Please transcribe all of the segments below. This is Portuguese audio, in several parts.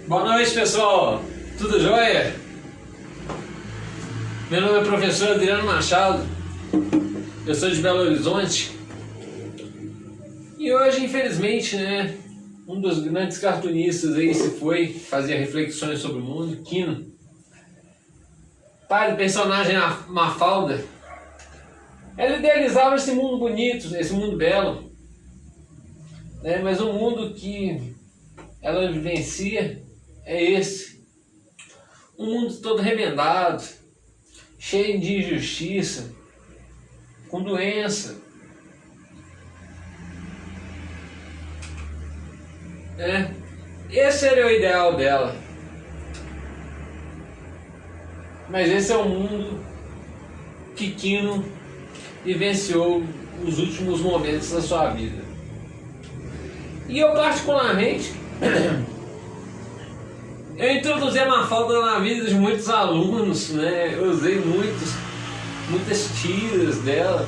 Boa noite, pessoal. Tudo jóia? Meu nome é professor Adriano Machado. Eu sou de Belo Horizonte. E hoje, infelizmente, né, um dos grandes cartunistas aí se foi, fazia reflexões sobre o mundo, Quino. Pai do personagem Mafalda. Ela idealizava esse mundo bonito, esse mundo belo, né, mas o mundo que ela vivencia é esse. Um mundo todo remendado, cheio de injustiça, com doença. Esse era o ideal dela. Mas esse é o mundo que Quino vivenciou os últimos momentos da sua vida. E eu particularmente eu introduzi a Mafalda na vida de muitos alunos, né? Eu usei muitas tiras dela,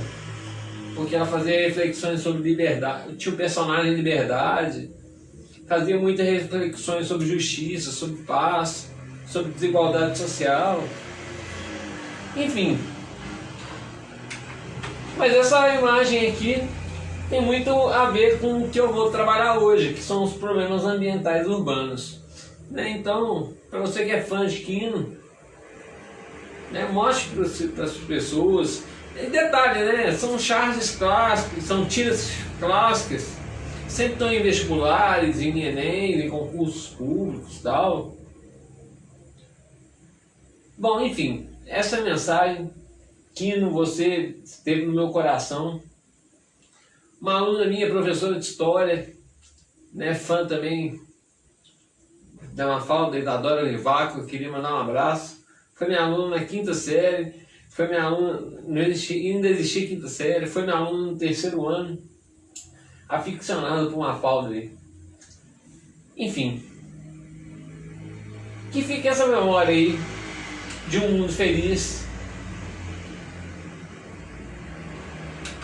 porque ela fazia reflexões sobre liberdade, tinha o personagem liberdade, fazia muitas reflexões sobre justiça, sobre paz, sobre desigualdade social, enfim. Mas essa imagem aqui tem muito a ver com o que eu vou trabalhar hoje, que são os problemas ambientais urbanos. Então, para você que é fã de Quino, né, mostre para as pessoas. E detalhe, né, são charges clássicos, são tiras clássicas, sempre estão em vestibulares, em Enem, em concursos públicos e tal. Bom, enfim, essa é a mensagem. Quino, você esteve no meu coração. Uma aluna minha, professora de história, né, fã também da Mafalda e da Dora Livaco, eu queria mandar um abraço. Foi minha aluna na quinta série, foi minha aluna, ainda existia quinta série, foi minha aluna no terceiro ano, aficionada por Mafalda aí. Enfim, que fique essa memória aí de um mundo feliz,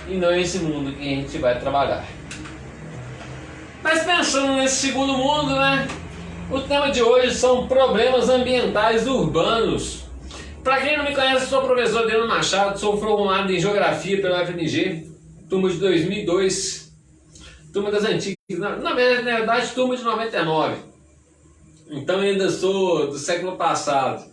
e não esse mundo que a gente vai trabalhar. Mas pensando nesse segundo mundo, né? O tema de hoje são problemas ambientais urbanos. Para quem não me conhece, sou o professor Adriano Machado, sou formado em Geografia pela UFMG, turma de 2002, turma das antigas, na verdade turma de 99, então ainda sou do século passado.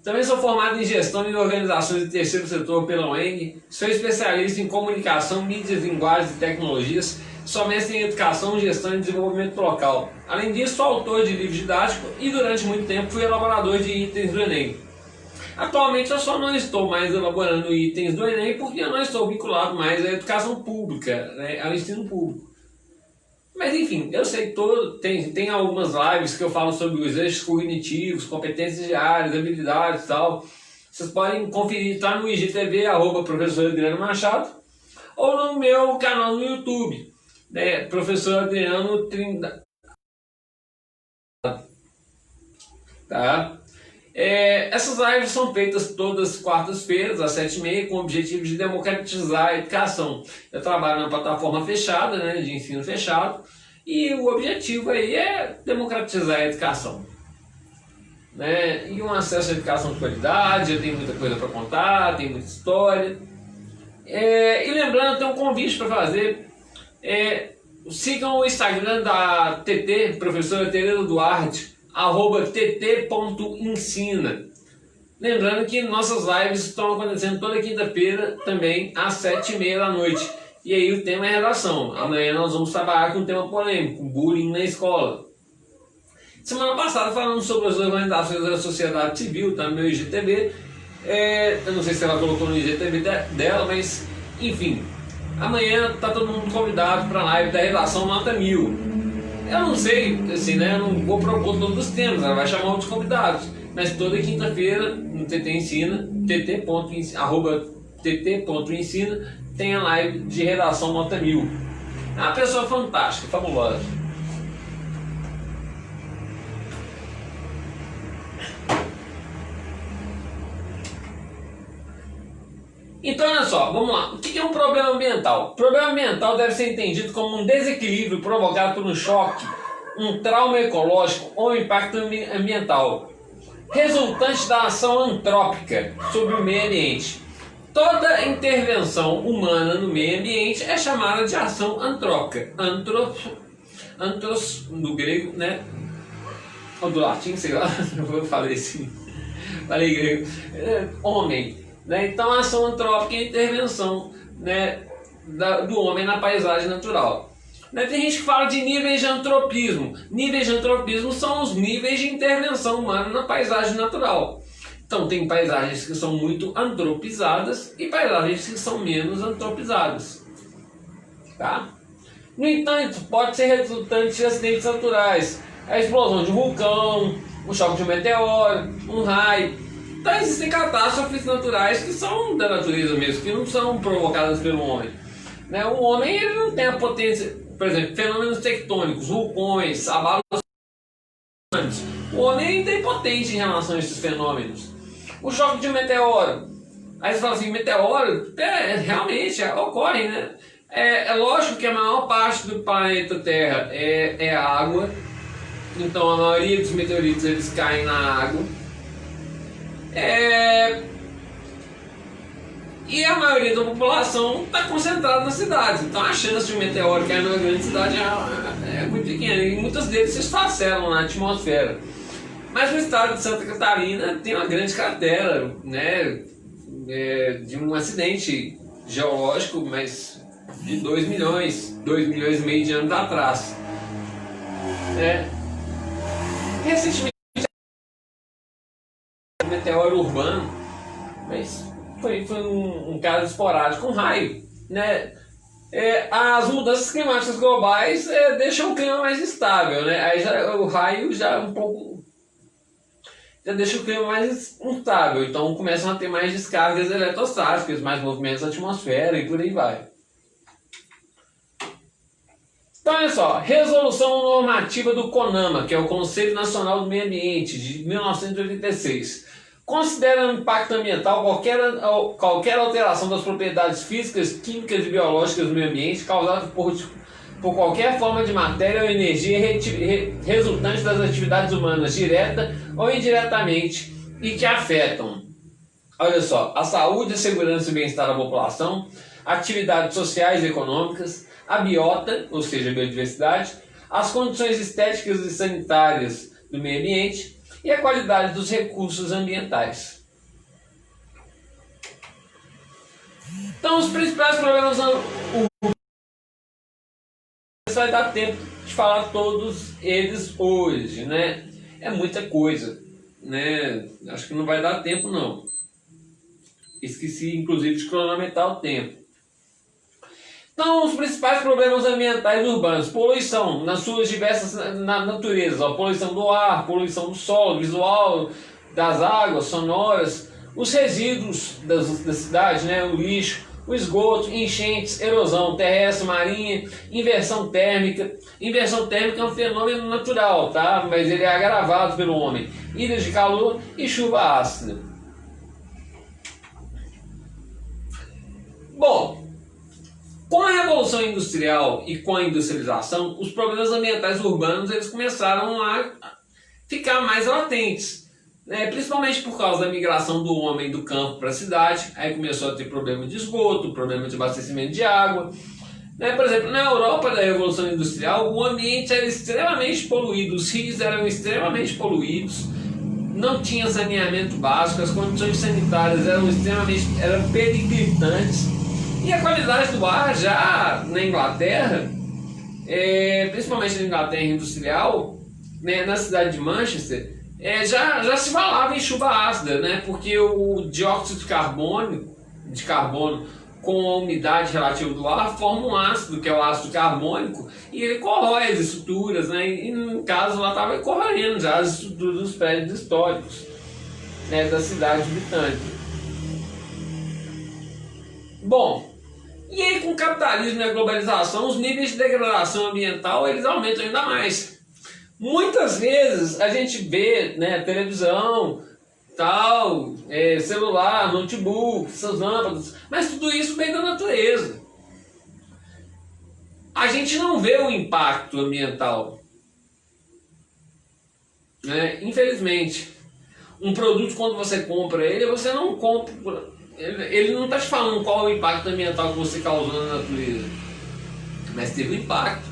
Também sou formado em Gestão e Organizações do Terceiro Setor pela UENG, sou especialista em Comunicação, Mídias, Linguagens e Tecnologias, sou mestre em Educação, Gestão e Desenvolvimento Local. Além disso, sou autor de livro didático e durante muito tempo fui elaborador de itens do Enem. Atualmente eu só não estou mais elaborando itens do Enem porque eu não estou vinculado mais à educação pública, né, ao ensino público. Mas enfim, eu sei tem algumas lives que eu falo sobre os eixos cognitivos, competências diárias, habilidades e tal. Vocês podem conferir, tá no IGTV, @professor Adriano Machado, ou no meu canal no YouTube, né, Professor Adriano Trindade. Tá? Essas lives são feitas todas quartas-feiras, às 7h30, com o objetivo de democratizar a educação. Eu trabalho na plataforma fechada, né, de ensino fechado, e o objetivo aí é democratizar a educação, né, e um acesso à educação de qualidade. Eu tenho muita coisa para contar, tem muita história. E lembrando, tem um convite para fazer. Sigam o Instagram da TT, professora Tereza Duarte, @tt.ensina. Lembrando que nossas lives estão acontecendo toda quinta-feira também às 7h30 da noite. E aí o tema é redação. Amanhã nós vamos trabalhar com um tema polêmico, bullying na escola. Semana passada falamos sobre as organizações da sociedade civil, tá no meu IGTV. Eu não sei se ela colocou no IGTV dela, mas enfim. Amanhã está todo mundo convidado para a live da redação nota 1000. Eu não sei, assim, né? Eu não vou propor todos os temas, ela vai chamar outros convidados. Mas toda quinta-feira no TT Ensina, tt.ensina, tem a live de redação nota 1000. É uma pessoa fantástica, fabulosa. Então, olha só, vamos lá. O que é um problema ambiental? O problema ambiental deve ser entendido como um desequilíbrio provocado por um choque um trauma ecológico ou impacto ambiental resultante da ação antrópica sobre o meio ambiente. Toda intervenção humana no meio ambiente é chamada de ação antrópica. Antros, do grego, né? Ou do latim, sei lá, eu falei assim, falei grego. Homem, né? Então a ação antrópica é a intervenção, né, do homem na paisagem natural. Né? Tem gente que fala de níveis de antropismo. Níveis de antropismo são os níveis de intervenção humana na paisagem natural. Então tem paisagens que são muito antropizadas e paisagens que são menos antropizadas. Tá? No entanto, pode ser resultante de acidentes naturais. A explosão de um vulcão, um choque de um meteoro, um raio. Então existem catástrofes naturais que são da natureza mesmo, que não são provocadas pelo homem. Né? O homem ele não tem a potência, por exemplo, fenômenos tectônicos, vulcões, abalos. O homem ainda é impotente em relação a esses fenômenos. O choque de um meteoro. Aí você fala assim, meteoro, realmente ocorre, né? É lógico que a maior parte do planeta Terra é água. Então a maioria dos meteoritos eles caem na água. E a maioria da população está concentrada nas cidades. Então a chance de um meteoro cair numa grande cidade é muito pequena. E muitos deles se esfacelam na atmosfera. Mas no estado de Santa Catarina tem uma grande cratera, né, de um acidente geológico, mas de 2 milhões e meio de anos atrás. Recentemente, um meteoro urbano, mas foi um caso esporádico, um raio. Né? As mudanças climáticas globais deixam o clima mais instável. Né? Aí o raio já um pouco... já deixa o clima mais instável, então começam a ter mais descargas eletrostáticas, mais movimentos da atmosfera e por aí vai. Então olha só, resolução normativa do CONAMA, que é o Conselho Nacional do Meio Ambiente, de 1986, considera o impacto ambiental qualquer alteração das propriedades físicas, químicas e biológicas do meio ambiente causada por qualquer forma de matéria ou energia resultante das atividades humanas, direta ou indiretamente, e que afetam, olha só, a saúde, a segurança e o bem-estar da população, atividades sociais e econômicas, a biota, ou seja, a biodiversidade, as condições estéticas e sanitárias do meio ambiente e a qualidade dos recursos ambientais. Então, os principais problemas vai dar tempo de falar todos eles hoje, né? É muita coisa, né? Acho que não vai dar tempo não. Esqueci inclusive de cronometrar o tempo. Então, os principais problemas ambientais urbanos: poluição nas suas diversas naturezas, poluição do ar, poluição do solo, visual, das águas, sonoras, os resíduos da cidade, né? O lixo, o esgoto, enchentes, erosão terrestre, marinha, inversão térmica. Inversão térmica é um fenômeno natural, tá? Mas ele é agravado pelo homem. Ilhas de calor e chuva ácida. Bom, com a Revolução Industrial e com a industrialização, os problemas ambientais urbanos eles começaram a ficar mais latentes. Principalmente por causa da migração do homem do campo para a cidade. Aí começou a ter problema de esgoto, problema de abastecimento de água. Por exemplo, na Europa da Revolução Industrial, o ambiente era extremamente poluído, os rios eram extremamente poluídos, não tinha saneamento básico, as condições sanitárias eram periclitantes, e a qualidade do ar já na Inglaterra, principalmente na Inglaterra industrial, na cidade de Manchester, já se falava em chuva ácida, né? Porque o dióxido de carbono com a umidade relativa do ar forma um ácido, que é o ácido carbônico, e ele corrói as estruturas, né? E no caso lá estava corroendo já as estruturas dos prédios históricos, né, da cidade britânica. Bom, e aí com o capitalismo e a globalização, os níveis de degradação ambiental eles aumentam ainda mais. Muitas vezes a gente vê, né, televisão, tal, celular, notebook, essas lâmpadas, mas tudo isso vem da natureza. A gente não vê o impacto ambiental. né? Infelizmente, um produto, quando você compra ele, você não compra, ele não está te falando qual é o impacto ambiental que você causou na natureza, mas teve um impacto,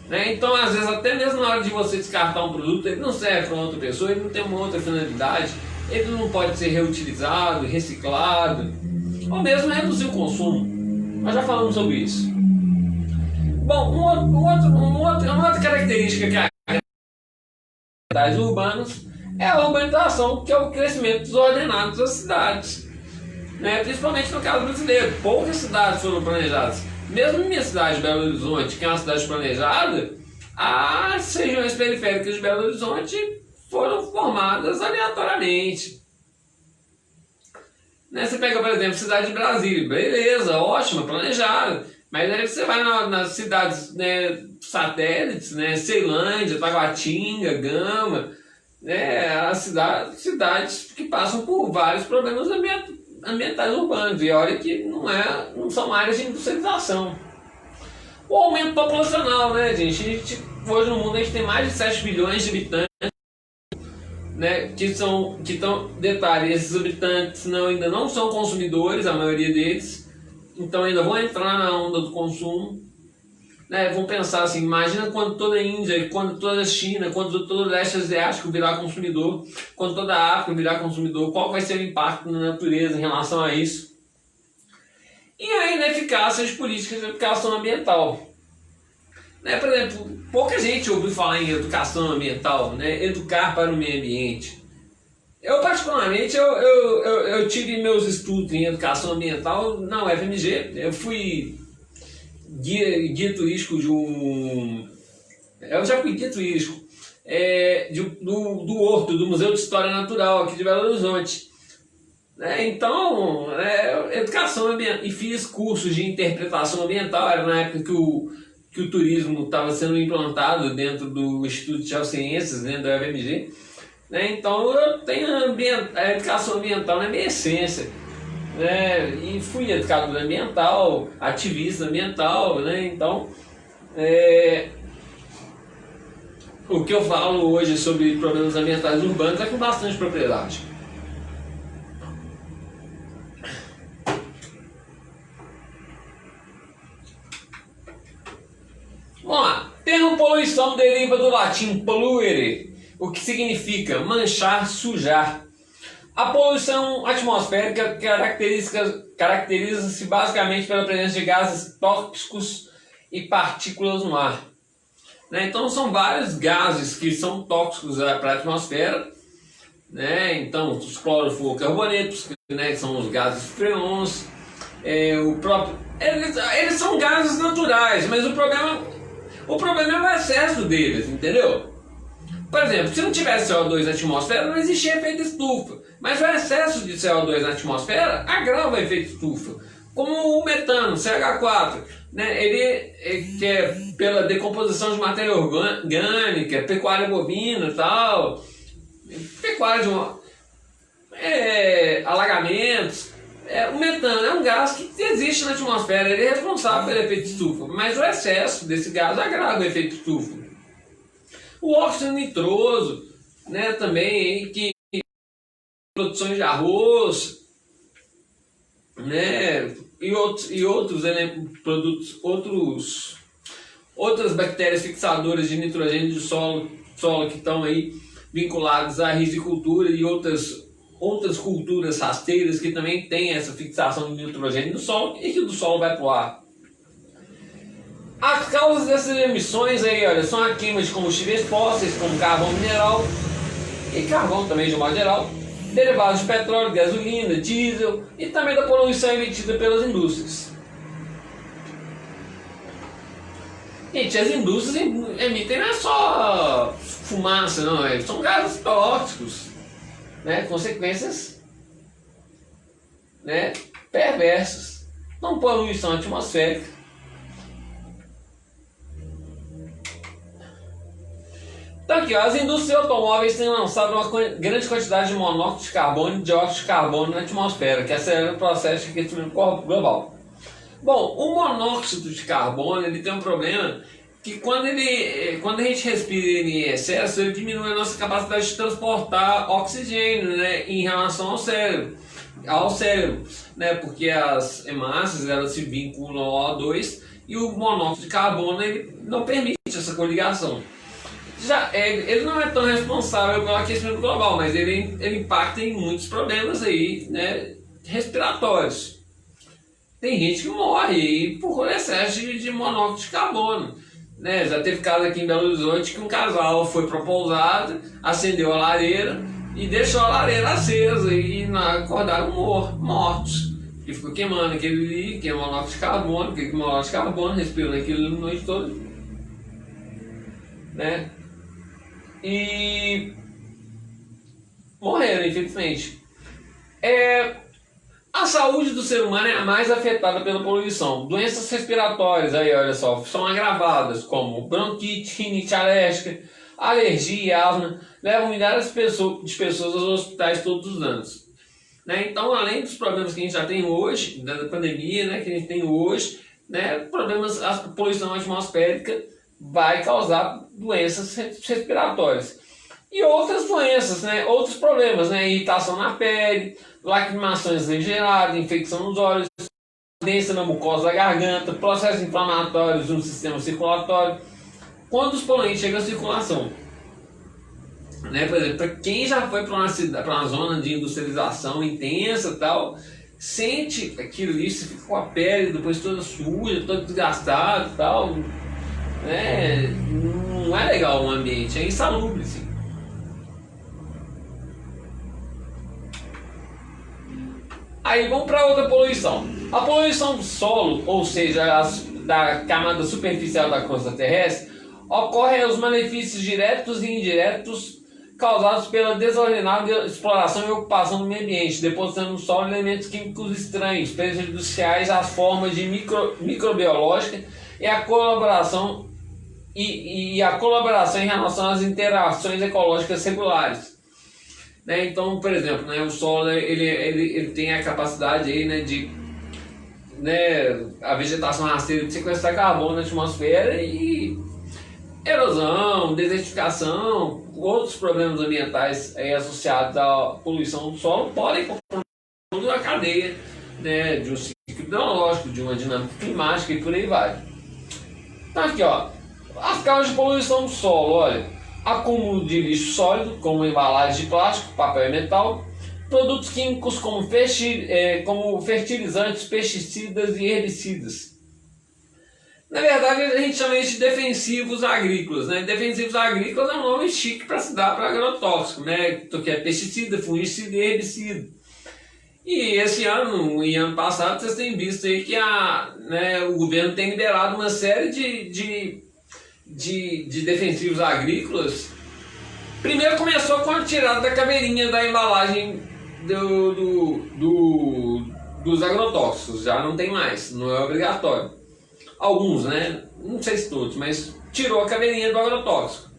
né? Então, às vezes, até mesmo na hora de você descartar um produto, ele não serve para outra pessoa, ele não tem uma outra finalidade, ele não pode ser reutilizado, reciclado, ou mesmo reduzir o consumo. Nós já falamos sobre isso. Bom, uma outra característica que das urbanas é a urbanização, que é o crescimento desordenado das cidades, né? Principalmente no caso brasileiro. Poucas cidades foram planejadas. Mesmo minha cidade, Belo Horizonte, que é uma cidade planejada, as regiões periféricas de Belo Horizonte foram formadas aleatoriamente, né? Você pega, por exemplo, a cidade de Brasília, beleza, ótima, planejada, mas aí você vai nas cidades, né, satélites, né, Ceilândia, Taguatinga, Gama, né, as cidades que passam por vários problemas ambientais urbanos, e olha que não são áreas de industrialização. O aumento populacional, né, gente? Hoje no mundo a gente tem mais de 7 bilhões de habitantes, né, detalhe, esses habitantes ainda não são consumidores, a maioria deles, então ainda vão entrar na onda do consumo, né? Vão pensar assim, imagina quando toda a Índia, quando toda a China, quando todo o leste asiático virar consumidor, quando toda a África virar consumidor, qual vai ser o impacto na natureza em relação a isso? E aí, na eficácia de políticas de educação ambiental. Né, por exemplo, pouca gente ouviu falar em educação ambiental, né? Educar para o meio ambiente. Eu, particularmente, eu tive meus estudos em educação ambiental na UFMG. Eu fui guia turístico eu já fui guia turístico do Horto, do Museu de História Natural aqui de Belo Horizonte. Então, educação ambiental, e fiz cursos de interpretação ambiental. Era na época que o turismo estava sendo implantado dentro do Instituto de Geociências, dentro da UFMG. Então eu tenho a educação ambiental na minha essência, né? E fui educador ambiental, ativista ambiental, né? Então o que eu falo hoje sobre problemas ambientais urbanos é com bastante propriedade. Vamos lá. Termo poluição deriva do latim polluere, o que significa manchar, sujar. A poluição atmosférica caracteriza-se basicamente pela presença de gases tóxicos e partículas no ar. Então são vários gases que são tóxicos para a atmosfera, né? Então os clorofluorcarbonetos, né, que são os gases freons, eles são gases naturais, mas o problema é o excesso deles, entendeu? Por exemplo, se não tivesse CO2 na atmosfera, não existia efeito estufa. Mas o excesso de CO2 na atmosfera agrava o efeito estufa. Como o metano, CH4, né? Ele que é pela decomposição de matéria orgânica, pecuária bovina e tal, pecuária alagamentos. O metano é um gás que existe na atmosfera, ele é responsável pelo efeito estufa, mas o excesso desse gás agrava o efeito estufa. O óxido nitroso, né, também, que produções de arroz, né, e outros produtos, outras bactérias fixadoras de nitrogênio do solo que estão aí vinculadas à rizicultura e outras culturas rasteiras que também têm essa fixação de nitrogênio no solo e que do solo vai para o ar. As causas dessas emissões aí, olha, são a queima de combustíveis fósseis, como carvão mineral e carvão também de modo geral, derivados de petróleo, gasolina, diesel e também da poluição emitida pelas indústrias. Gente, as indústrias emitem não é só fumaça, não, são gases tóxicos, né, consequências, né, perversas, não poluição atmosférica. Então aqui, ó, as indústrias automóveis têm lançado uma grande quantidade de monóxido de carbono e dióxido de carbono na atmosfera, que acelera o processo de aquecimento global. Bom, o monóxido de carbono ele tem um problema que quando a gente respira em excesso, ele diminui a nossa capacidade de transportar oxigênio, né, em relação ao cérebro, né, porque as hemácias elas se vinculam ao O2 e o monóxido de carbono ele não permite essa coligação. Ele não é tão responsável pelo aquecimento global, mas ele impacta em muitos problemas aí, né, respiratórios. Tem gente que morre aí por excesso de monóxido de carbono. Né? Já teve caso aqui em Belo Horizonte que um casal foi para a pousada, acendeu a lareira e deixou a lareira acesa e acordaram mortos. E ficou queimando aquele monóxido de carbono, respirando aquilo a noite toda. Né? E morreram, infelizmente. A saúde do ser humano é a mais afetada pela poluição. Doenças respiratórias, aí olha só, são agravadas, como bronquite, rinite alérgica, alergia e asma, levam milhares de pessoas aos hospitais todos os anos. Né? Então, além dos problemas que a gente já tem hoje, da pandemia, né, que a gente tem hoje, né, a poluição atmosférica vai causar doenças respiratórias. E outras doenças, né, outros problemas, né, irritação na pele, lacrimações exageradas, infecção nos olhos, ardência na mucosa da garganta, processos inflamatórios no sistema circulatório, quando os poluentes chegam à circulação. Né, por exemplo, para quem já foi para uma zona de industrialização intensa tal, sente aquilo ali, você fica com a pele depois toda suja, toda desgastada tal, né, não é legal o ambiente, é insalubre, assim. Aí vamos para outra poluição. A poluição do solo, ou seja, da camada superficial da crosta terrestre, ocorre aos malefícios diretos e indiretos causados pela desordenada exploração e ocupação do meio ambiente, depositando no solo elementos químicos estranhos, prejudiciais às formas de microbiológica e a colaboração em relação às interações ecológicas regulares. Né? Então, por exemplo, né, o solo ele tem a capacidade aí, né, de, né, a vegetação rasteira de sequestrar carbono na atmosfera e erosão, desertificação, outros problemas ambientais associados à poluição do solo podem comprometer toda a cadeia, né, de um ciclo biológico, de uma dinâmica climática e por aí vai. Então aqui, ó, as causas de poluição do solo, olha. Acúmulo de lixo sólido, como embalagem de plástico, papel e metal, produtos químicos como fertilizantes, pesticidas e herbicidas. Na verdade, a gente chama isso de defensivos agrícolas. Né? Defensivos agrícolas é um nome chique para se dar para agrotóxico, né? Que é pesticida, fungicida e herbicida. E esse ano e ano passado, vocês têm visto aí que o governo tem liberado uma série de defensivos agrícolas. Primeiro começou com a tirada da caveirinha da embalagem dos agrotóxicos, já não tem mais, não é obrigatório. Alguns, né? Não sei se todos, mas tirou a caveirinha do agrotóxico.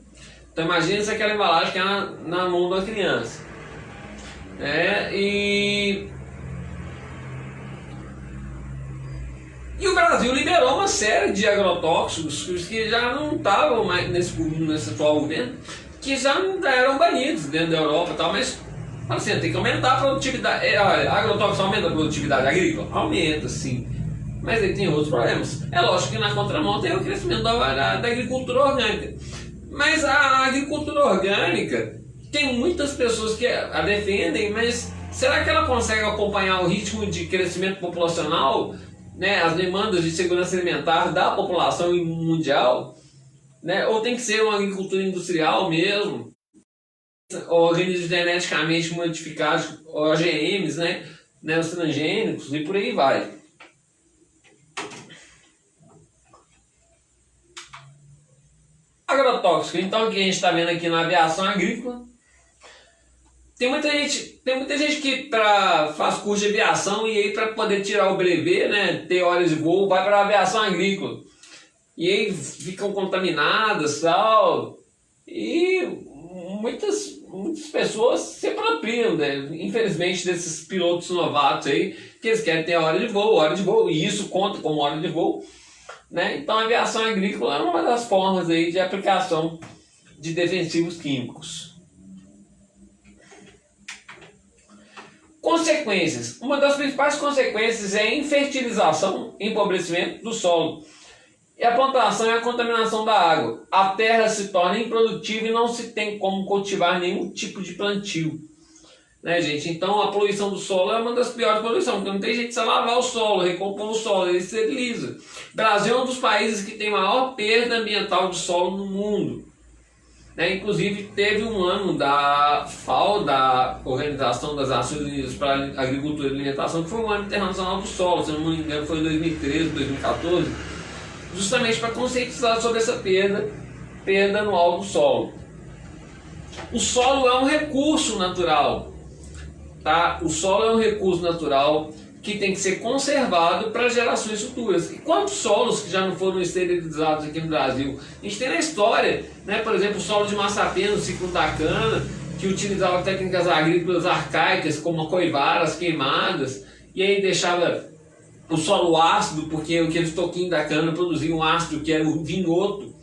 Então imagina se aquela embalagem que é na mão da criança. E o Brasil liberou uma série de agrotóxicos que já não estavam mais nesse atual governo, que já não eram banidos dentro da Europa e tal, mas assim, tem que aumentar a produtividade. Agrotóxico aumenta a produtividade agrícola? Aumenta, sim. Mas ele tem outros problemas. É lógico que na contramão tem o crescimento da agricultura orgânica. Mas a agricultura orgânica tem muitas pessoas que a defendem, mas será que ela consegue acompanhar o ritmo de crescimento populacional? Né, as demandas de segurança alimentar da população mundial, né, ou tem que ser uma agricultura industrial mesmo, organismos geneticamente modificados, OGMs, né, os transgênicos e por aí vai. Agrotóxico, então, o que a gente está vendo aqui na aviação agrícola. Tem muita gente que faz curso de aviação e aí para poder tirar o brevet, né, ter horas de voo, vai para a aviação agrícola. E aí ficam contaminadas e tal. E muitas pessoas se apropriam, né, infelizmente, desses pilotos novatos aí, que eles querem ter hora de voo, e isso conta como hora de voo. né? Então a aviação agrícola é uma das formas aí de aplicação de defensivos químicos. Consequências. Uma das principais consequências é a infertilização, empobrecimento do solo. E a plantação e a contaminação da água. A terra se torna improdutiva e não se tem como cultivar nenhum tipo de plantio. Né, gente? Então a poluição do solo é uma das piores poluições, porque não tem jeito de você lavar o solo, recompor o solo, ele esteriliza. O Brasil é um dos países que tem maior perda ambiental de solo no mundo. Né? Inclusive teve um ano da FAO, da Organização das Nações Unidas para a Agricultura e Alimentação, que foi um ano internacional do solo, se não me engano foi em 2013, 2014, justamente para conscientizar sobre essa perda anual do solo. O solo é um recurso natural. Tá? O solo é um recurso natural que tem que ser conservado para gerações futuras. E quantos solos que já não foram esterilizados aqui no Brasil? A gente tem na história, né? Por exemplo, o solo de Massapê, no ciclo da cana, que utilizava técnicas agrícolas arcaicas, como coivaras queimadas, e aí deixava o solo ácido, porque aqueles toquinhos da cana produziam um ácido que era o vinhoto,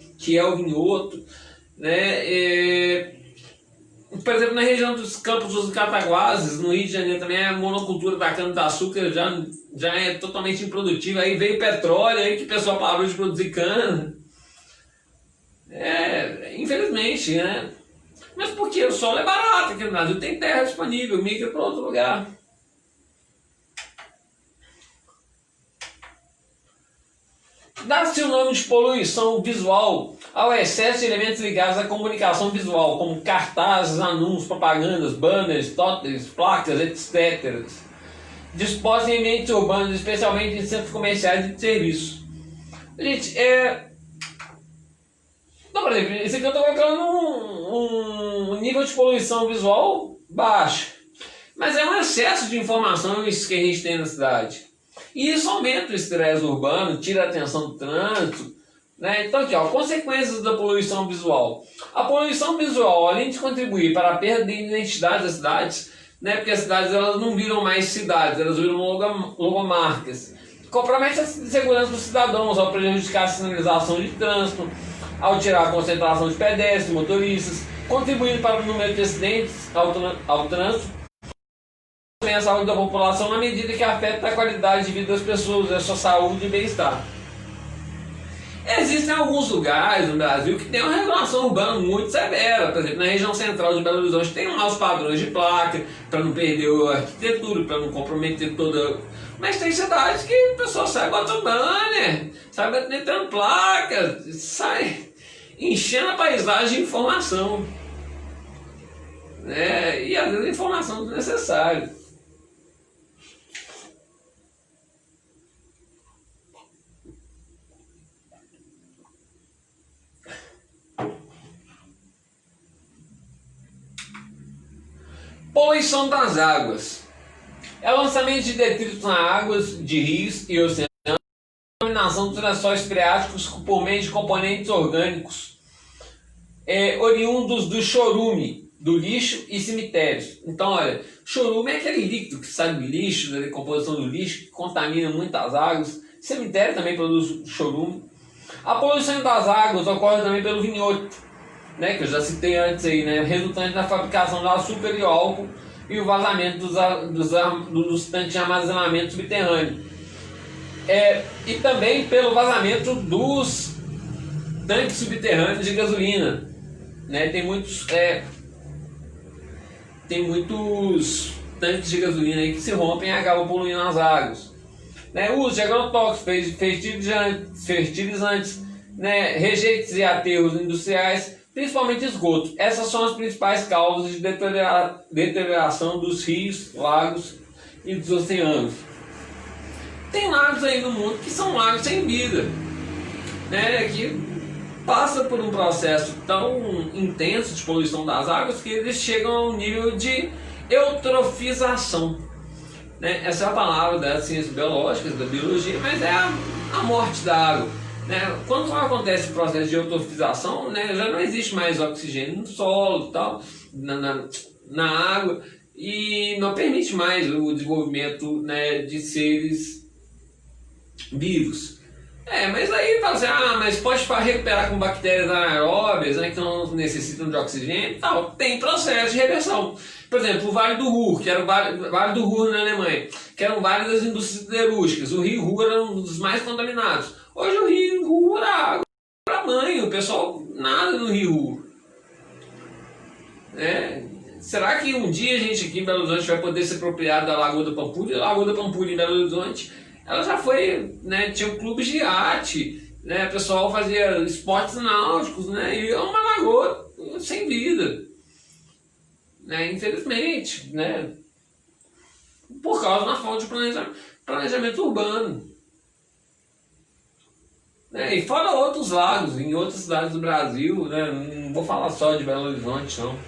né? Por exemplo, na região dos Campos dos Cataguases, no Rio de Janeiro também, a monocultura da cana-de-açúcar já é totalmente improdutiva. Aí veio petróleo, aí que o pessoal parou de produzir cana. Infelizmente, né? Mas porque o solo é barato aqui no Brasil, tem terra disponível, migra para outro lugar. Dá-se o nome de poluição visual ao excesso de elementos ligados à comunicação visual, como cartazes, anúncios, propagandas, banners, totens, placas, etc. Dispostos em ambientes urbanos, especialmente em centros comerciais e de serviço. Gente, então, por exemplo, esse aqui eu estou colocando um nível de poluição visual baixo. Mas é um excesso de informação isso que a gente tem na cidade. E isso aumenta o estresse urbano, tira a atenção do trânsito. Né? Então aqui, ó, consequências da poluição visual. A poluição visual, além de contribuir para a perda de identidade das cidades, né? Porque as cidades elas não viram mais cidades, elas viram logomarcas. Compromete a segurança dos cidadãos ao prejudicar a sinalização de trânsito, ao tirar a concentração de pedestres, motoristas, contribuindo para o número de acidentes ao trânsito, a saúde da população na medida que afeta a qualidade de vida das pessoas, a sua saúde e bem-estar. Existem alguns lugares no Brasil que tem uma regulação urbana muito severa. Por exemplo, na região central de Belo Horizonte tem lá os padrões de placa, para não perder a arquitetura, para não comprometer toda... Mas tem cidades que o pessoal sai botando banner, sai metendo placa, sai enchendo a paisagem de informação. Né? E às vezes a informação desnecessária. Poluição das águas. É o lançamento de detritos nas águas de rios e oceanos, contaminação dos lençóis freáticos por meio de componentes orgânicos oriundos do chorume, do lixo e cemitérios. Então, olha, chorume é aquele líquido que sai do lixo, da decomposição do lixo, que contamina muitas águas. Cemitério também produz chorume. A poluição das águas ocorre também pelo vinhoto, né, que eu já citei antes aí, né, resultante da fabricação de açúcar e álcool e o vazamento dos tanques de armazenamento subterrâneo. E também pelo vazamento dos tanques subterrâneos de gasolina. Né, tem muitos tanques de gasolina aí que se rompem e acabam poluindo as águas. Né, uso de agrotóxicos, fertilizantes, né, rejeitos e aterros industriais, principalmente esgoto. Essas são as principais causas de deterioração dos rios, lagos e dos oceanos. Tem lagos aí no mundo que são lagos sem vida, né, que passa por um processo tão intenso de poluição das águas que eles chegam a um nível de eutrofização. Né? Essa é a palavra das ciências biológicas, da biologia, mas é a morte da água. Né? Quando acontece o processo de eutrofização, né, já não existe mais oxigênio no solo, tal, na água, e não permite mais o desenvolvimento, né, de seres vivos. Mas aí fala assim, mas pode recuperar com bactérias anaeróbias, né, que não necessitam de oxigênio e tal. Tem processo de reversão. Por exemplo, o Vale do Ruhr, que era o vale do Ruhr na Alemanha, que era um vale das indústrias siderúrgicas. O Rio Ruhr era um dos mais contaminados. Hoje o Rio Ruhr, a água para banho, o pessoal nada no Rio Ruhr. Será que um dia a gente aqui em Belo Horizonte vai poder se apropriar da Lagoa da Pampulha? A Lagoa da Pampulha em Belo Horizonte, ela já foi, né, tinha clubes de iate, né, o pessoal fazia esportes náuticos, né, e é uma lagoa sem vida, né, infelizmente, né, por causa da falta de planejamento urbano. E fora outros lagos, em outras cidades do Brasil, né, não vou falar só de Belo Horizonte, não.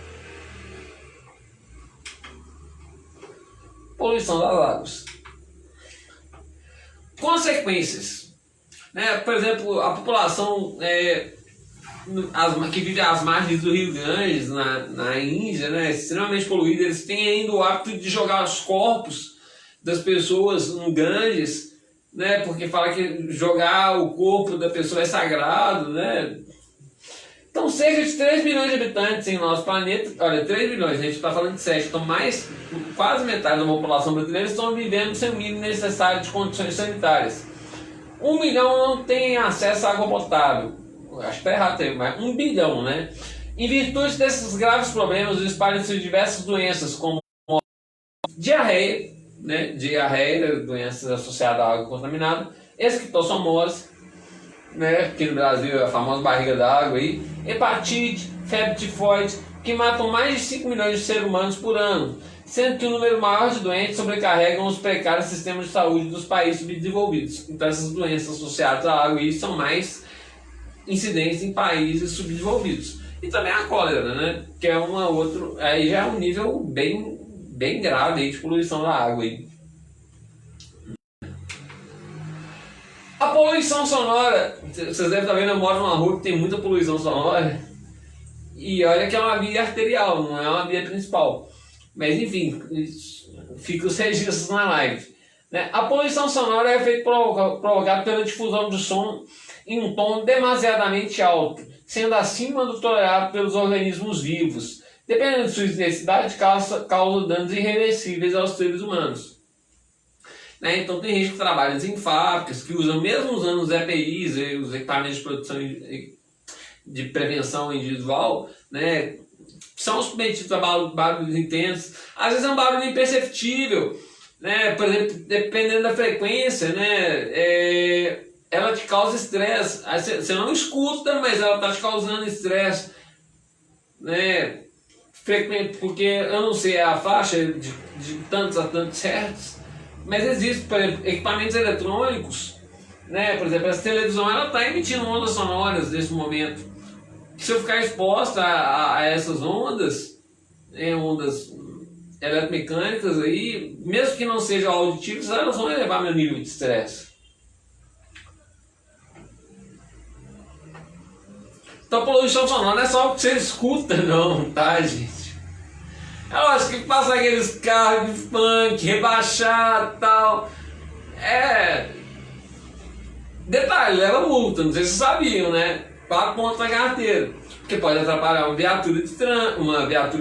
Poluição das águas. Consequências, né? Por exemplo, a população que vive às margens do Rio Ganges, na Índia, né, extremamente poluída, eles têm ainda o hábito de jogar os corpos das pessoas no Ganges, né, porque fala que jogar o corpo da pessoa é sagrado, né? Então, cerca de 3 milhões de habitantes em nosso planeta, olha, 3 milhões, a gente está falando de 7, então quase metade da população brasileira estão vivendo sem o mínimo necessário de condições sanitárias. 1 milhão não tem acesso à água potável, acho que está errado, mas 1 bilhão, né? Em virtude desses graves problemas, espalham-se diversas doenças, como diarreia, né? Diarreia, doenças associadas à água contaminada, esquistossomose, né, aqui no Brasil a famosa barriga d'água aí, hepatite, febre tifoide, que matam mais de 5 milhões de seres humanos por ano, sendo que o número maior de doentes sobrecarregam os precários sistemas de saúde dos países subdesenvolvidos. Então essas doenças associadas à água aí são mais incidentes em países subdesenvolvidos. E também a cólera, né, que é aí já é um nível bem grave aí de poluição da água aí. A poluição sonora, vocês devem estar vendo, eu moro numa rua que tem muita poluição sonora, e olha que é uma via arterial, não é uma via principal. Mas enfim, fica os registros na live. A poluição sonora é efeito provocado pela difusão de som em um tom demasiadamente alto, sendo acima do tolerado pelos organismos vivos. Dependendo de sua intensidade, causa danos irreversíveis aos seres humanos. Então tem gente que trabalha em fábricas, que usam, mesmo usando os EPIs, os equipamentos de produção de prevenção individual, né, são submetidos a barulhos intensos. Às vezes é um barulho imperceptível, né, por exemplo, dependendo da frequência, né, ela te causa estresse. Você não escuta, mas ela está te causando estresse, né, frequente, porque eu não sei a faixa de tantos a tantos hertz. Mas existe, por exemplo, equipamentos eletrônicos, né? Por exemplo, essa televisão ela está emitindo ondas sonoras nesse momento. Se eu ficar exposta a essas ondas, ondas eletromecânicas aí, mesmo que não sejam auditivas, elas vão elevar meu nível de estresse. Então, poluição sonora não é só o que você escuta, não, tá, gente? É lógico que passa aqueles carros de funk, rebaixado e tal. Detalhe, leva multa, não sei se vocês sabiam, né? 4 pontos na carteira. Porque pode atrapalhar uma viatura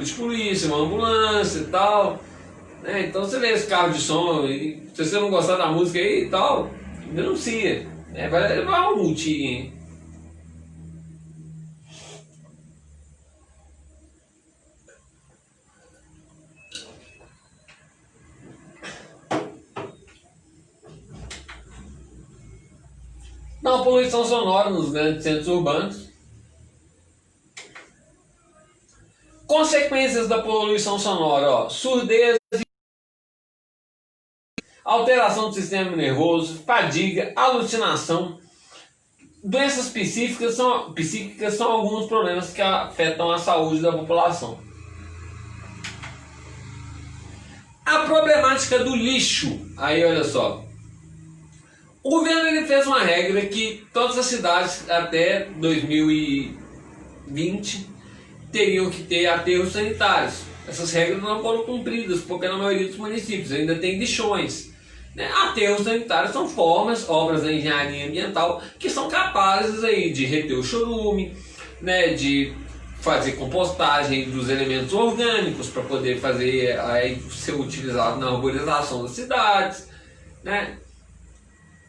de polícia, uma ambulância e tal. Então você vê esse carro de som, e se você não gostar da música aí e tal, denuncia. Vai levar uma multinha, hein? Não, a poluição sonora nos grandes centros urbanos. Consequências da poluição sonora, surdez, alteração do sistema nervoso, fadiga, alucinação. Doenças psíquicas são alguns problemas que afetam a saúde da população. A problemática do lixo, aí olha só. O governo ele fez uma regra que todas as cidades até 2020 teriam que ter aterros sanitários. Essas regras não foram cumpridas, porque na maioria dos municípios ainda tem lixões. Né? Aterros sanitários são obras da engenharia ambiental que são capazes aí de reter o chorume, né, de fazer compostagem dos elementos orgânicos para poder fazer aí ser utilizado na arborização das cidades, né?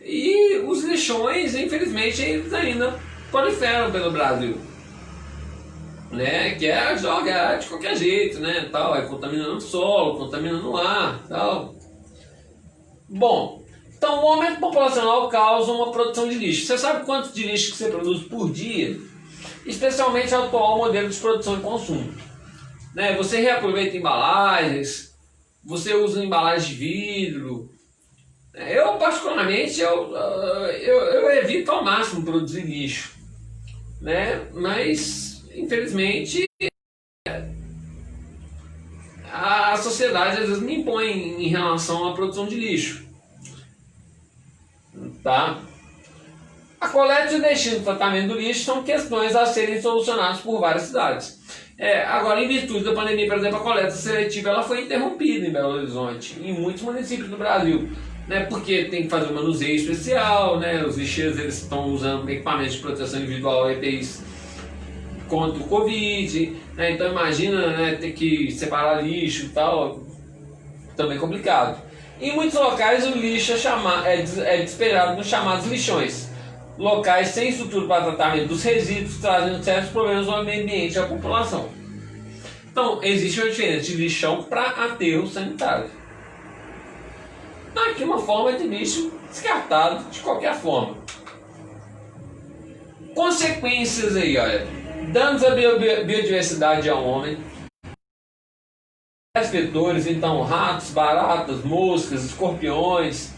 E os lixões, infelizmente, eles ainda proliferam pelo Brasil, né? Que é jogar de qualquer jeito, né? Tal, é contaminando o solo, contaminando o ar, tal. Bom, então o aumento populacional causa uma produção de lixo. Você sabe quanto de lixo que você produz por dia? Especialmente o atual modelo de produção e consumo, né? Você reaproveita embalagens, você usa embalagens de vidro. Eu particularmente eu evito ao máximo produzir lixo, né? Mas infelizmente a sociedade às vezes me impõe em relação à produção de lixo, tá? A coleta e o destino do tratamento do lixo são questões a serem solucionadas por várias cidades. Agora, em virtude da pandemia, por exemplo, a coleta seletiva ela foi interrompida em Belo Horizonte, em muitos municípios do Brasil, né, porque tem que fazer um manuseio especial, né, os lixeiros eles estão usando equipamentos de proteção individual EPIs contra o Covid, né, então imagina, né, ter que separar lixo e tal, também complicado. Em muitos locais o lixo é despejado nos chamados lixões, locais sem estrutura para tratamento dos resíduos, trazendo certos problemas ao meio ambiente e à população. Então, existe uma diferença de lixão para aterro sanitário. Aqui uma forma de lixo descartado de qualquer forma. Consequências aí, olha. Danos à biodiversidade ao homem. Vetores, então ratos, baratas, moscas, escorpiões.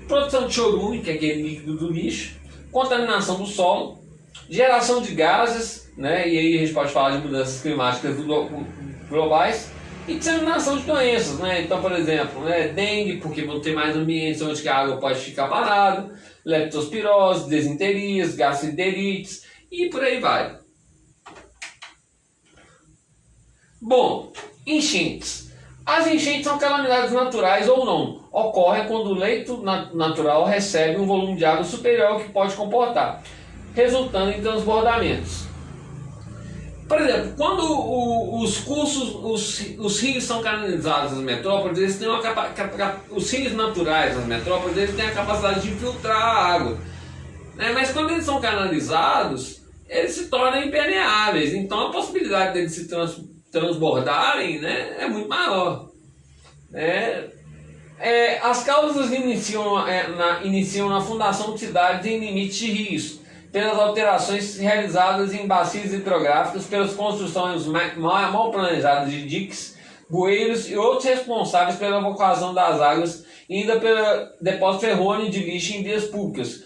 Produção de chorume, que é aquele líquido do lixo. Contaminação do solo, geração de gases, né? E aí a gente pode falar de mudanças climáticas globais e disseminação de doenças, né? Então, por exemplo, né, dengue, porque vão ter mais ambientes onde a água pode ficar parada, leptospirose, desinterias, gastroenterites e por aí vai. Bom, enchentes. As enchentes são calamidades naturais ou não. Ocorrem quando o leito natural recebe um volume de água superior ao que pode comportar, resultando em transbordamentos. Por exemplo, quando os rios são canalizados nas metrópoles, eles têm os rios naturais das metrópoles eles têm a capacidade de filtrar a água, né? Mas quando eles são canalizados, eles se tornam impermeáveis. Então a possibilidade deles se transbordarem, né, é muito maior. As causas iniciam na fundação de cidades em limites de rios, pelas alterações realizadas em bacias hidrográficas, pelas construções mal planejadas de diques, bueiros e outros responsáveis pela evacuação das águas, e ainda pelo depósito errôneo de lixo em vias públicas,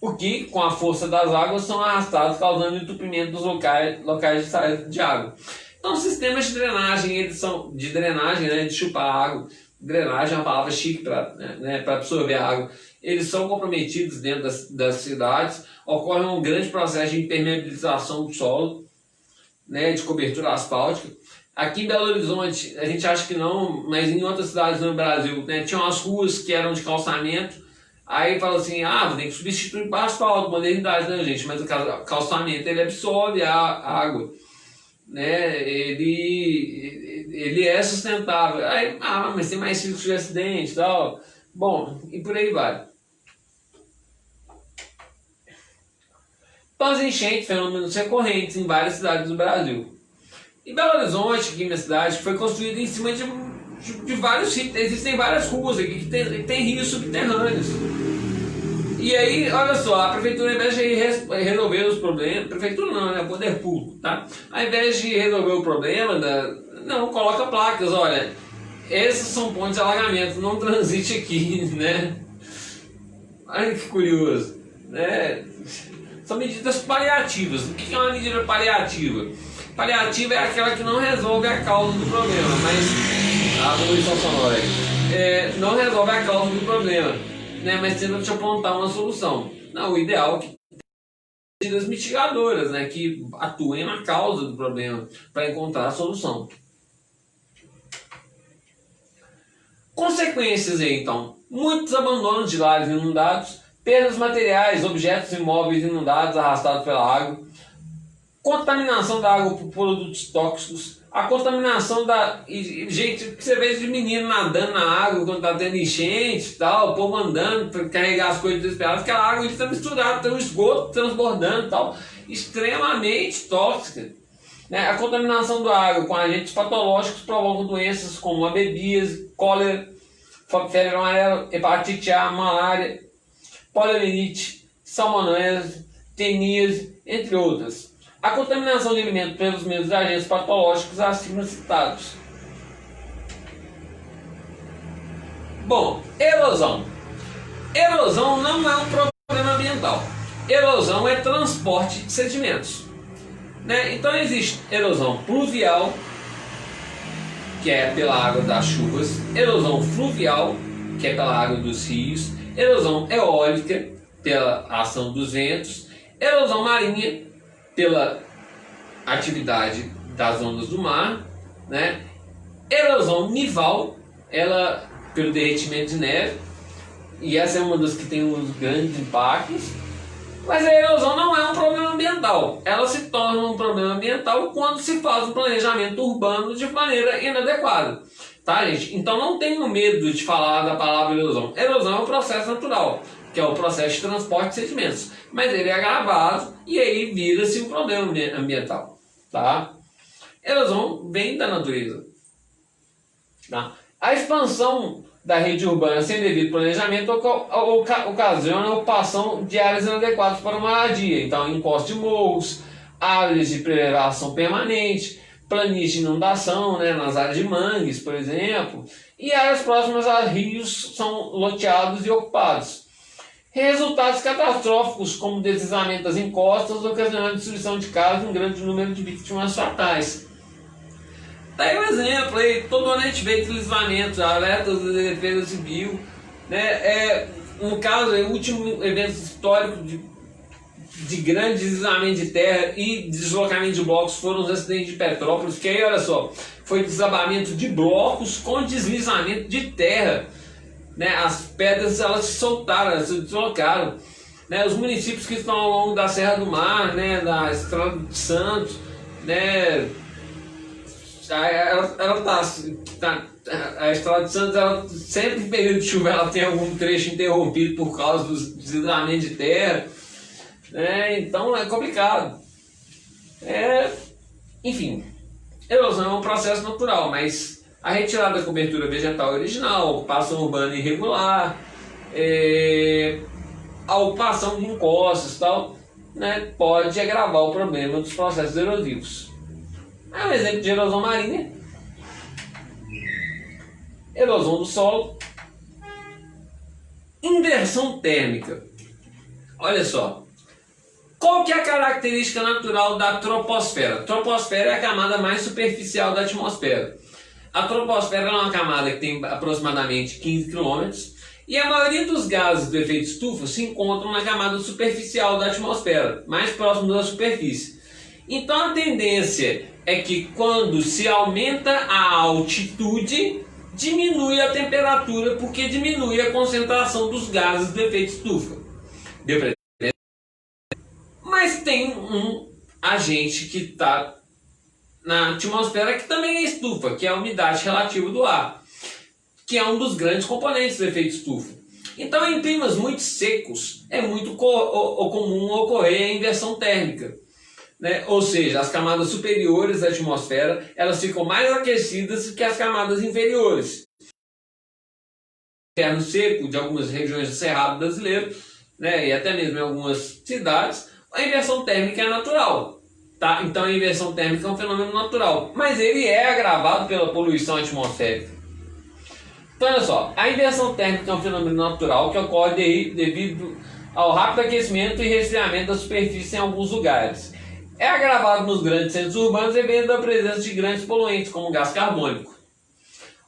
o que, com a força das águas, são arrastados, causando entupimento dos locais de saída de água. Então, sistemas de drenagem, né, de chupar água, drenagem é uma palavra chique para absorver a água, eles são comprometidos dentro das cidades, ocorre um grande processo de impermeabilização do solo, né, de cobertura asfáltica. Aqui em Belo Horizonte, a gente acha que não, mas em outras cidades no Brasil, né, tinham as ruas que eram de calçamento. Aí fala assim, tem que substituir para asfalto, modernidade, né, gente? Mas o calçamento ele absorve a água, né? Ele é sustentável. Aí, mas tem mais risco de acidente e tal. Bom, e por aí vai. Então, as enchentes, fenômenos recorrentes em várias cidades do Brasil. E Belo Horizonte, aqui na cidade, foi construída em cima de vários rios. Existem várias ruas aqui que tem rios subterrâneos. E aí, olha só, a prefeitura, ao invés de resolver os problemas, prefeitura não, né, poder público, tá? Ao invés de resolver o problema, não, coloca placas, olha, esses são pontos de alagamento, não transite aqui, né? Olha que curioso, né? São medidas paliativas. O que é uma medida paliativa? Paliativa é aquela que não resolve a causa do problema, mas a poluição sonora não resolve a causa do problema, né, mas tenta te apontar uma solução. Não, o ideal é que medidas mitigadoras, né, que atuem na causa do problema para encontrar a solução. Consequências aí, então, muitos abandonos de lares inundados, perdas materiais, objetos imóveis inundados, arrastados pela água, contaminação da água por produtos tóxicos, a contaminação da... Gente, que você vê de menino nadando na água quando tá tendo enchente e tal, o povo andando para carregar as coisas desesperadas, aquela água está misturada, tem um esgoto transbordando e tal, extremamente tóxica. Né? A contaminação da água com agentes patológicos provocam doenças como abebíase, cólera, febre amarela, hepatite A, malária, poliomielite, salmonese, teníase, entre outras. A contaminação de alimentos pelos mesmos agentes patológicos acima citados. Bom, erosão. Erosão não é um problema ambiental. Erosão é transporte de sedimentos. Né? Então existe erosão pluvial, que é pela água das chuvas, erosão fluvial, que é pela água dos rios, erosão eólica, pela ação dos ventos, erosão marinha, pela atividade das ondas do mar, né? Erosão nival, ela pelo derretimento de neve, e essa é uma das que tem uns grandes impactos. Mas a erosão não é um problema ambiental, ela se torna um problema ambiental quando se faz um planejamento urbano de maneira inadequada, tá, gente? Então não tenham medo de falar da palavra erosão. Erosão é um processo natural, que é o processo de transporte de sedimentos, mas ele é agravado e aí vira-se um problema ambiental, tá? Erosão vem da natureza, tá? A expansão da rede urbana sem devido planejamento ocasiona a ocupação de áreas inadequadas para uma moradia, então encosto de morros, áreas de preservação permanente, planícies de inundação, né, nas áreas de mangues, por exemplo, e áreas próximas a rios são loteados e ocupados. Resultados catastróficos como deslizamento das encostas, ocasionando destruição de casas e um grande número de vítimas fatais. Tá aí um exemplo, aí, todo ano a gente vê deslizamentos, alertas da defesa civil, né? No caso, o último evento histórico de grande deslizamento de terra e deslocamento de blocos foram os acidentes de Petrópolis, que aí, olha só, foi desabamento de blocos com deslizamento de terra. Né, as pedras elas se soltaram, elas se deslocaram. Né, os municípios que estão ao longo da Serra do Mar, né, da Estrada de Santos, né, a Estrada de Santos, ela, sempre em período de chuva, ela tem algum trecho interrompido por causa dos deslizamentos de terra. Né, então é complicado. Enfim, erosão é um processo natural, mas a retirada da cobertura vegetal original, ocupação urbana irregular, a ocupação de encostas e tal, né, pode agravar o problema dos processos erosivos. É um exemplo de erosão marinha, erosão do solo, inversão térmica. Olha só, qual que é a característica natural da troposfera? A troposfera é a camada mais superficial da atmosfera. A troposfera é uma camada que tem aproximadamente 15 km e a maioria dos gases do efeito estufa se encontram na camada superficial da atmosfera, mais próximo da superfície. Então a tendência é que quando se aumenta a altitude, diminui a temperatura porque diminui a concentração dos gases do efeito estufa. Deu para entender? Mas tem um agente que está na atmosfera que também é estufa, que é a umidade relativa do ar, que é um dos grandes componentes do efeito estufa. Então em climas muito secos é muito comum ocorrer a inversão térmica, né? Ou seja, as camadas superiores da atmosfera elas ficam mais aquecidas que as camadas inferiores. No inverno seco de algumas regiões do Cerrado brasileiro, né, e até mesmo em algumas cidades, a inversão térmica é natural. Tá? Então a inversão térmica é um fenômeno natural, mas ele é agravado pela poluição atmosférica. Então olha só, a inversão térmica é um fenômeno natural que ocorre devido ao rápido aquecimento e resfriamento da superfície em alguns lugares. É agravado nos grandes centros urbanos devido à presença de grandes poluentes, como o gás carbônico.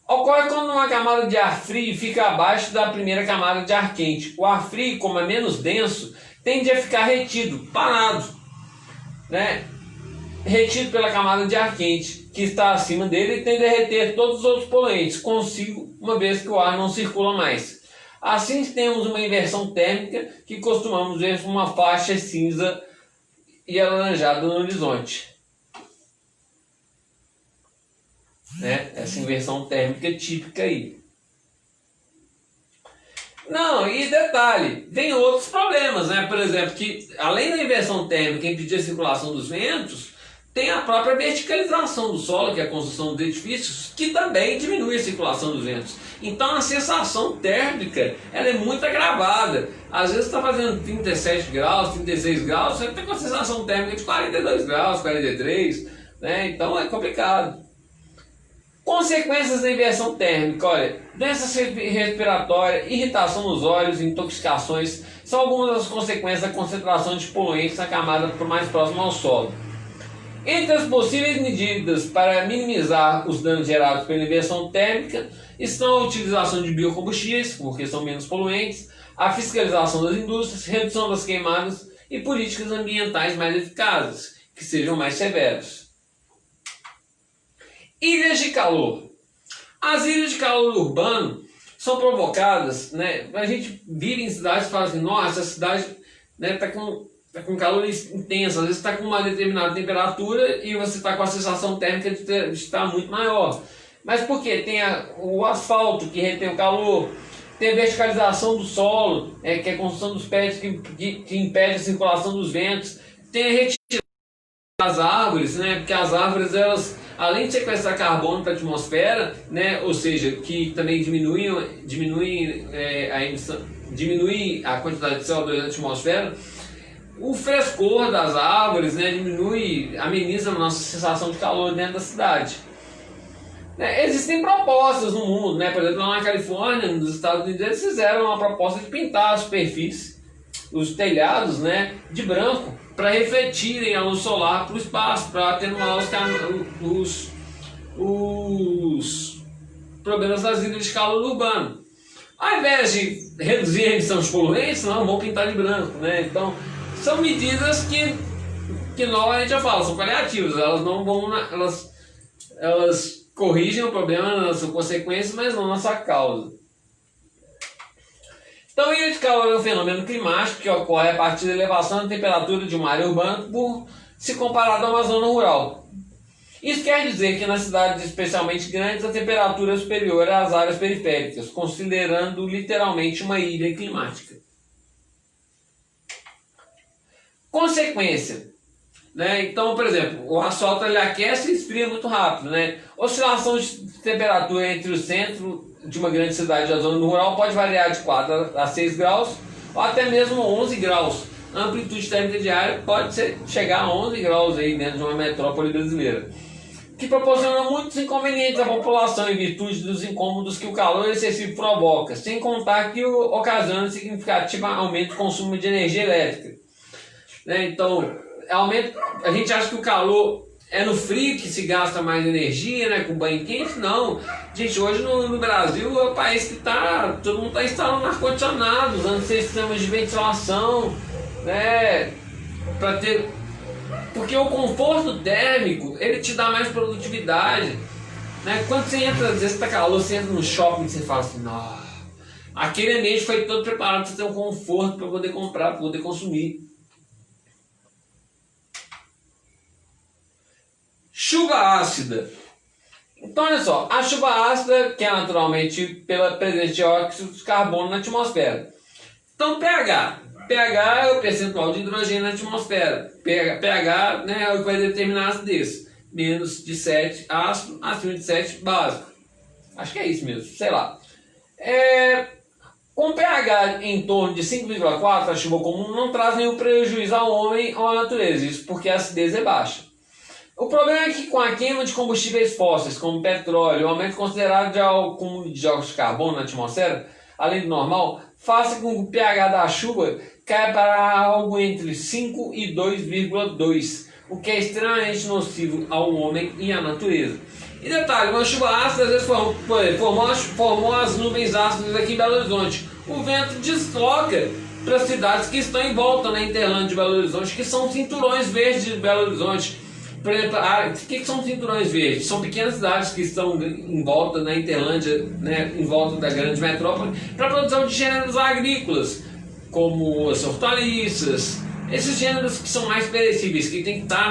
Ocorre quando uma camada de ar frio fica abaixo da primeira camada de ar quente. O ar frio, como é menos denso, tende a ficar retido, parado, né? Retido pela camada de ar quente. que está acima dele e tende a derreter todos os outros poluentes consigo, uma vez que o ar não circula mais. Assim temos uma inversão térmica que costumamos ver uma faixa cinza e alaranjada no horizonte. Né? Essa inversão térmica típica aí. Não, e detalhe, tem outros problemas, né? Por exemplo, que além da inversão térmica impedir a circulação dos ventos, tem a própria verticalização do solo, que é a construção dos edifícios, que também diminui a circulação dos ventos. Então a sensação térmica ela é muito agravada. Às vezes está fazendo 37 graus, 36 graus, você está com a sensação térmica de 42 graus, 43, né? Então é complicado. Consequências da inversão térmica, olha, doença respiratória, irritação nos olhos, intoxicações, são algumas das consequências da concentração de poluentes na camada mais próxima ao solo. Entre as possíveis medidas para minimizar os danos gerados pela inversão térmica estão a utilização de biocombustíveis, porque são menos poluentes, a fiscalização das indústrias, redução das queimadas e políticas ambientais mais eficazes, que sejam mais severas. Ilhas de calor. As ilhas de calor urbano são provocadas, né? A gente vive em cidades e fala assim, nossa, a cidade está com calor intenso, às vezes está com uma determinada temperatura e você está com a sensação térmica de estar muito maior. Mas por quê? Tem o asfalto que retém o calor, tem a verticalização do solo, que é a construção dos prédios que impede a circulação dos ventos, tem a retirada das árvores, né? Porque as árvores, elas, além de sequestrar carbono para a atmosfera, né? Ou seja, que também diminui a emissão, diminui a quantidade de CO2 na atmosfera, o frescor das árvores, né, ameniza a nossa sensação de calor dentro da cidade. Existem propostas no mundo, né? Por exemplo, lá na Califórnia, nos Estados Unidos, eles fizeram uma proposta de pintar a superfície, os telhados, né, de branco, para refletirem a luz solar para o espaço, para atenuar os problemas das ilhas de calor urbano. Ao invés de reduzir a emissão de poluentes, não, vão pintar de branco, né? Então, são medidas que novamente já falo, são paliativas, elas não vão, elas corrigem o problema na sua consequência, mas não na sua causa. Então, ilha de calor é um fenômeno climático que ocorre a partir da elevação da temperatura de uma área urbana se comparado a uma zona rural. Isso quer dizer que nas cidades especialmente grandes a temperatura é superior às áreas periféricas, considerando literalmente uma ilha climática. Consequência, né? Então, por exemplo, o asfalto ele aquece e esfria muito rápido, né? Oscilação de temperatura entre o centro de uma grande cidade e a zona rural pode variar de 4 a 6 graus ou até mesmo 11 graus. A amplitude térmica diária pode chegar a 11 graus aí dentro de uma metrópole brasileira, que proporciona muitos inconvenientes à população em virtude dos incômodos que o calor excessivo provoca, sem contar que ocasiona significativo aumento do consumo de energia elétrica. Então, a gente acha que o calor é no frio que se gasta mais energia, né, com banho quente. Não, gente, hoje no Brasil é o país que todo mundo está instalando ar-condicionado, usando sistemas de ventilação, né, porque o conforto térmico, ele te dá mais produtividade, né? Quando você entra, às vezes está calor, você entra no shopping e você fala assim, não, aquele ambiente foi todo preparado para você ter um conforto, para poder comprar, para poder consumir. Chuva ácida. Então, olha só, a chuva ácida, que é naturalmente pela presença de óxido de carbono na atmosfera. Então, pH é o percentual de hidrogênio na atmosfera. pH, né, é o que vai determinar a acidez. Menos de 7 ácido, acima de 7 básico. Acho que é isso mesmo, sei lá. Com pH em torno de 5,4, a chuva comum não traz nenhum prejuízo ao homem ou à natureza. Isso porque a acidez é baixa. O problema é que com a queima de combustíveis fósseis, como petróleo, o aumento considerável de acúmulo de dióxido de carbono na atmosfera, além do normal, faça com que o pH da chuva caia para algo entre 5 e 2,2, o que é extremamente nocivo ao homem e à natureza. E detalhe, uma chuva ácida às vezes formou as nuvens ácidas aqui em Belo Horizonte. O vento desloca para as cidades que estão em volta na Interlândia de Belo Horizonte, que são cinturões verdes de Belo Horizonte. Por exemplo, o que são cinturões verdes? São pequenas cidades que estão em volta, na Interlândia, né, em volta da grande metrópole, para a produção de gêneros agrícolas, como as hortaliças, esses gêneros que são mais perecíveis, que tem que estar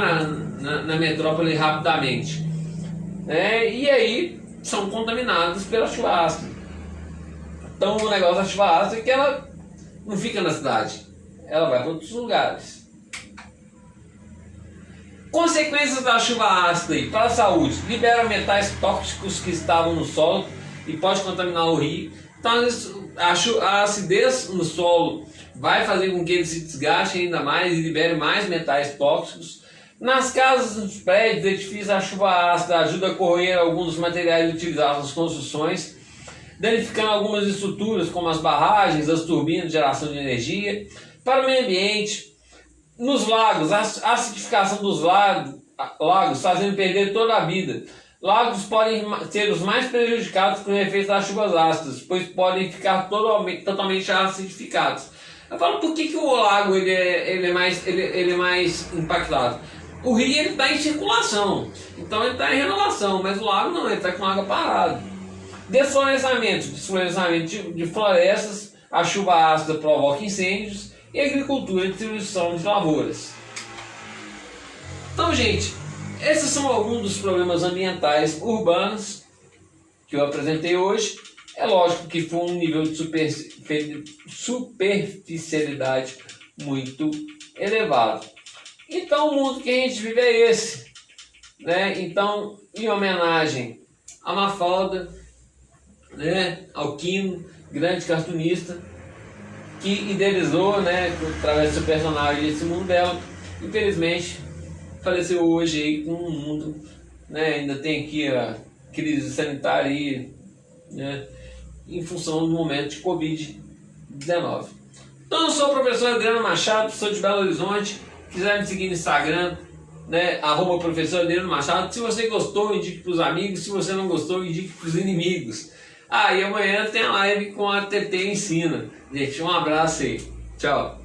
na metrópole rapidamente. E aí são contaminados pela chuva ácida. Então o negócio da chuva ácida é que ela não fica na cidade, ela vai para outros lugares. Consequências da chuva ácida para a saúde: libera metais tóxicos que estavam no solo e pode contaminar o rio. Então a acidez no solo vai fazer com que ele se desgaste ainda mais e libere mais metais tóxicos. Nas casas, nos prédios, edifícios, a chuva ácida ajuda a corroer alguns dos materiais utilizados nas construções, danificando algumas estruturas como as barragens, as turbinas de geração de energia. Para o meio ambiente, nos lagos, a acidificação dos lagos fazendo perder toda a vida. Lagos podem ser os mais prejudicados por efeito das chuvas ácidas, pois podem ficar totalmente acidificados. Eu falo, por que o lago ele é mais impactado? O rio está em circulação, então ele está em renovação, mas o lago não, ele está com água parada. Desflorestamento de florestas, a chuva ácida provoca incêndios, e agricultura e distribuição de lavouras. Então, gente, esses são alguns dos problemas ambientais urbanos que eu apresentei hoje. É lógico que foi um nível de superficialidade muito elevado. Então, o mundo que a gente vive é esse, né? Então, em homenagem a Mafalda, né, ao Quino, grande cartunista, que idealizou, né, através do seu personagem, esse mundo dela, infelizmente faleceu hoje aí com um mundo, né, ainda tem aqui a crise sanitária aí, né, em função do momento de Covid-19. Então eu sou o professor Adriano Machado, sou de Belo Horizonte. Quiser me seguir no Instagram, né, @professor Adriano Machado. Se você gostou, indique para os amigos. Se você não gostou, indique para os inimigos. E amanhã tem a live com a TT Ensina. Gente, um abraço aí. Tchau.